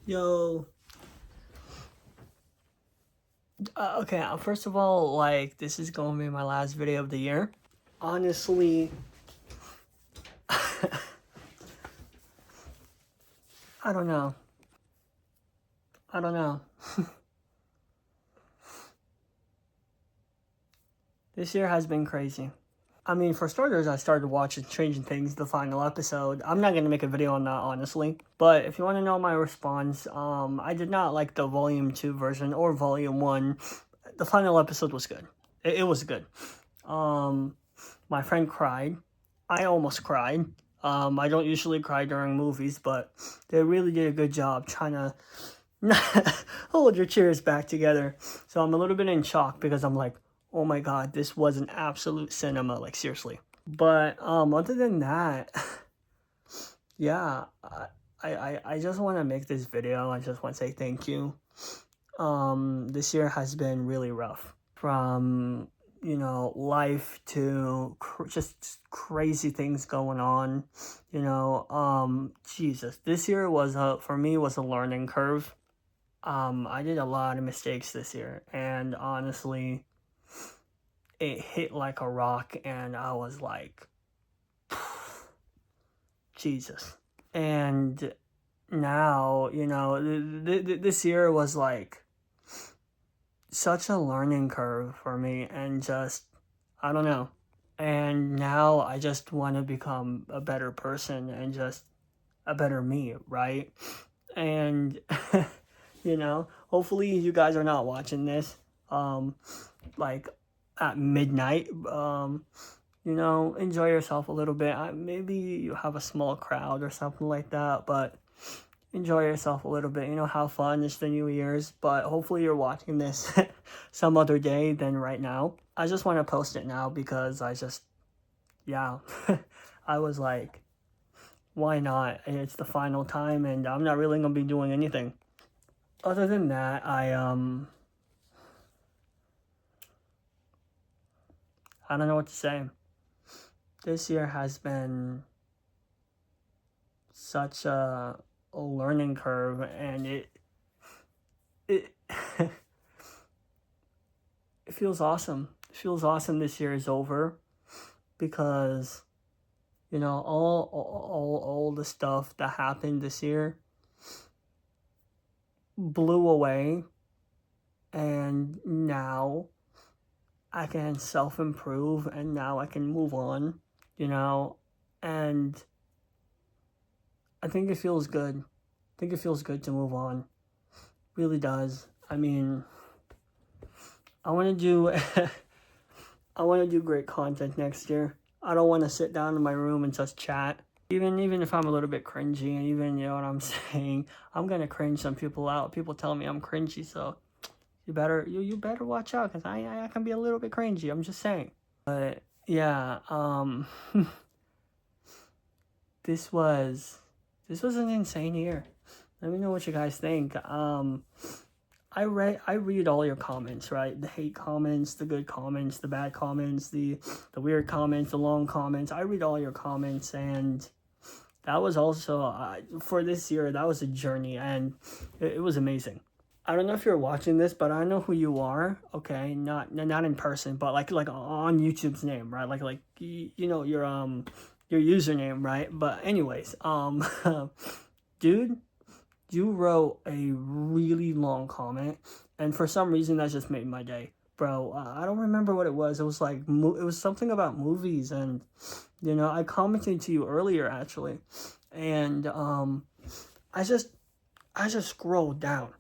Yo. Okay, first of all, like, this is gonna be my last video of the year. Honestly, I don't know. I don't know. This year has been crazy. I mean, for starters, I started watching Changing Things, the final episode. I'm not gonna make a video on that, honestly. But if you want to know my response, I did not like the Volume 2 version or Volume 1. The final episode was good. It was good. My friend cried. I almost cried. I don't usually cry during movies, but they really did a good job trying to hold your tears back together. So I'm a little bit in shock because I'm like, oh my god, this was an absolute cinema, like seriously. But other than that, yeah, I just want to make this video. I just want to say thank you. This year has been really rough. From life to just crazy things going on. Jesus, this year was for me was a learning curve. I did a lot of mistakes this year, and honestly, it hit like a rock, and I was like, Jesus. And now, this year was like such a learning curve for me, and just, I don't know. And now I just want to become a better person and just a better me, right? And, hopefully you guys are not watching this, like at midnight. Enjoy yourself a little bit. Maybe you have a small crowd or something like that, but enjoy yourself a little bit. Have fun. It's the New Year's, but hopefully you're watching this some other day than right now. I just want to post it now because I was like, why not? It's the final time, and I'm not really gonna be doing anything. Other than that, I don't know what to say. This year has been such a learning curve, and it it feels awesome. It feels awesome this year is over because all the stuff that happened this year blew away, and now I can self-improve, and now I can move on, and I think it feels good. I think it feels good to move on. Really does. I mean, I want to do I want to do great content next year. I don't want to sit down in my room and just chat. Even if I'm a little bit cringy, and even, you know what I'm saying, I'm going to cringe some people out. People tell me I'm cringy, so you better watch out, because I can be a little bit cringy. I'm just saying. But yeah, this was an insane year. Let me know what you guys think. I read all your comments, right? The hate comments, the good comments, the bad comments, the weird comments, the long comments. I read all your comments, and that was also for this year. That was a journey, and it was amazing. I don't know if you're watching this, but I know who you are. Okay, not in person, but like on YouTube's name, right? Like your username, right? But anyways, dude, you wrote a really long comment, and for some reason that just made my day, bro. I don't remember what it was. It was like it was something about movies, and I commented to you earlier actually, and I just scrolled down.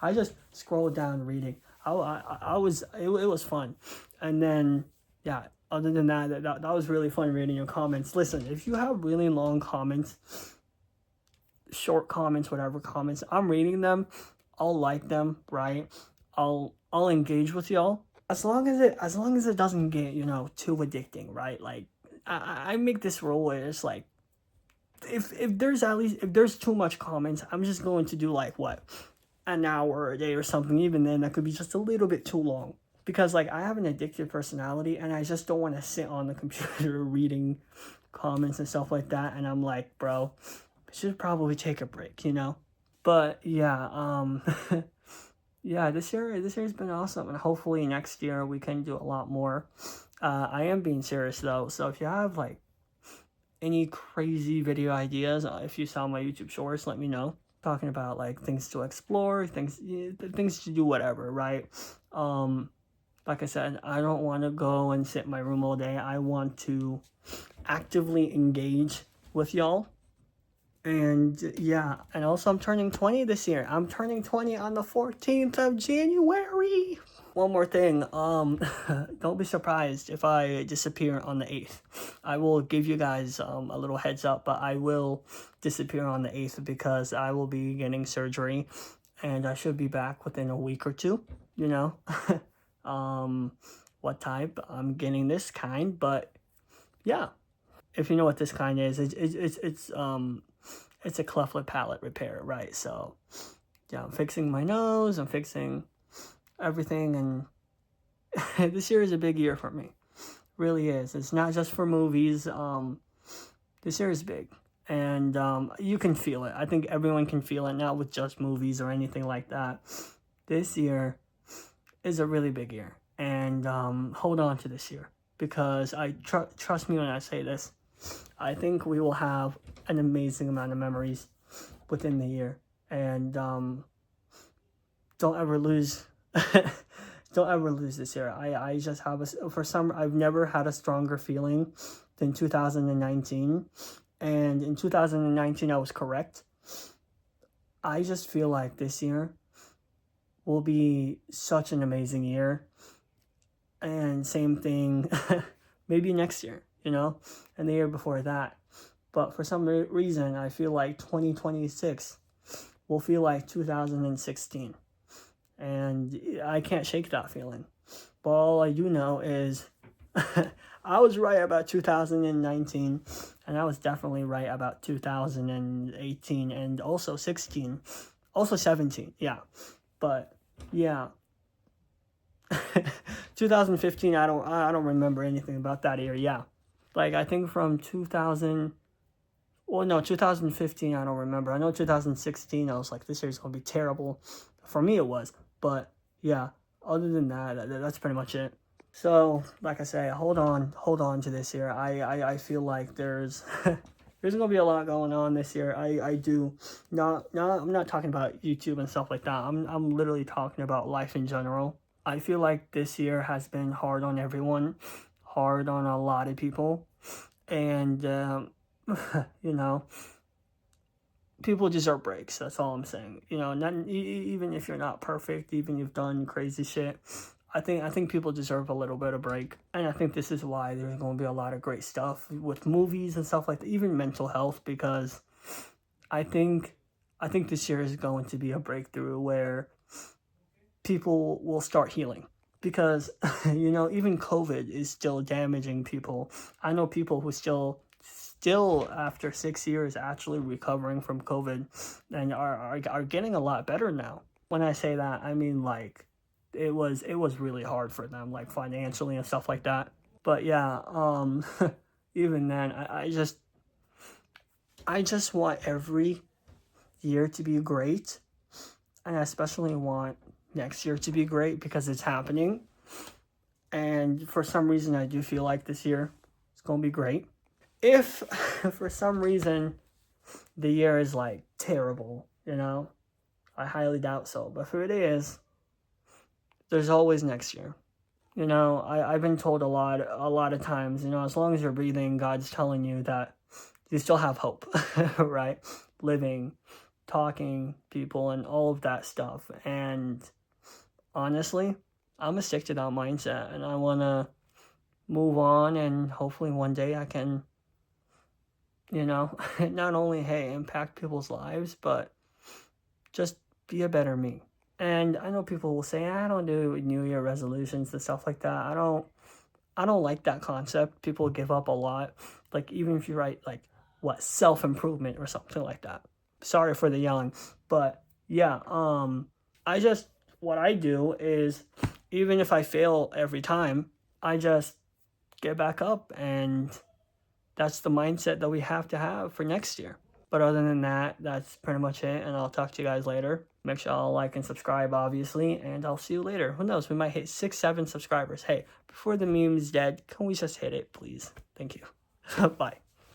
I just scrolled down reading. It was fun, and then yeah. Other than that was really fun reading your comments. Listen, if you have really long comments, short comments, whatever comments, I'm reading them. I'll like them, right? I'll engage with y'all as long as it doesn't get too addicting, right? Like I make this rule where it's like, if there's too much comments, I'm just going to do like what, an hour a day or something. Even then, that could be just a little bit too long, because like I have an addictive personality, and I just don't want to sit on the computer reading comments and stuff like that. And I'm like, bro, I should probably take a break, But yeah, yeah, this year's been awesome, and hopefully next year we can do a lot more. I am being serious though, so if you have like any crazy video ideas, if you saw my YouTube shorts, let me know. Talking about like things to explore, things to do, whatever, right? Like I said, I don't want to go and sit in my room all day. I want to actively engage with y'all. And yeah, and also I'm turning 20 this year. I'm turning 20 on the 14th of January. One more thing, don't be surprised if I disappear on the 8th. I will give you guys a little heads up, but I will disappear on the 8th because I will be getting surgery, and I should be back within a week or two, you know. What type? I'm getting this kind, but yeah. If you know what this kind is, it's a cleft lip palate repair, right? So yeah, I'm fixing my nose, I'm fixing everything, and this year is a big year for me. Really is. It's not just for movies. This year is big, and you can feel it. I think everyone can feel it, not with just movies or anything like that. This year is a really big year, and hold on to this year, because I trust me when I say this. I think we will have an amazing amount of memories within the year, and don't ever lose don't ever lose this year. I just have I've never had a stronger feeling than 2019, and in 2019 I was correct. I just feel like this year will be such an amazing year, and same thing maybe next year, you know, and the year before that. But for some reason, I feel like 2026 will feel like 2016. And I can't shake that feeling. But all I do know is I was right about 2019, and I was definitely right about 2018, and also 16, also 17, yeah. But yeah, 2015, I don't remember anything about that year. Yeah, like I think from 2015, I don't remember. I know 2016, I was like, this year's gonna be terrible. For me, it was. But yeah, other than that, that's pretty much it. So, like I say, hold on to this year. I feel like there's there's gonna be a lot going on this year. I'm not talking about YouTube and stuff like that. I'm literally talking about life in general. I feel like this year has been hard on everyone, hard on a lot of people, and you know, people deserve breaks. That's all I'm saying. You know, not even if you're not perfect, even if you've done crazy shit. I think people deserve a little bit of break, and I think this is why there's going to be a lot of great stuff with movies and stuff like that, even mental health, because I think this year is going to be a breakthrough where people will start healing, because you know, even COVID is still damaging people. I know people who still after 6 years actually recovering from COVID and are getting a lot better now. When I say that, I mean like it was really hard for them, like financially and stuff like that. But yeah, even then, I just want every year to be great, and I especially want next year to be great because it's happening. And for some reason, I do feel like this year is gonna be great. If for some reason the year is like terrible, you know, I highly doubt so. But if it is, there's always next year. You know, I've been told a lot of times, you know, as long as you're breathing, God's telling you that you still have hope, right? Living, talking, people, and all of that stuff. And honestly, I'm gonna stick to that mindset, and I wanna move on, and hopefully one day I can, you know, not only, hey, impact people's lives, but just be a better me. And I know people will say, I don't do New Year resolutions and stuff like that. I don't like that concept. People give up a lot. Like, even if you write, like, self-improvement or something like that. Sorry for the yelling. But, yeah, what I do is, even if I fail every time, I just get back up, and that's the mindset that we have to have for next year. But other than that, that's pretty much it, and I'll talk to you guys later. Make sure y'all like and subscribe, obviously, and I'll see you later. Who knows, we might hit 6, 7 subscribers. Hey, before the meme's dead, can we just hit it, please? Thank you. Bye.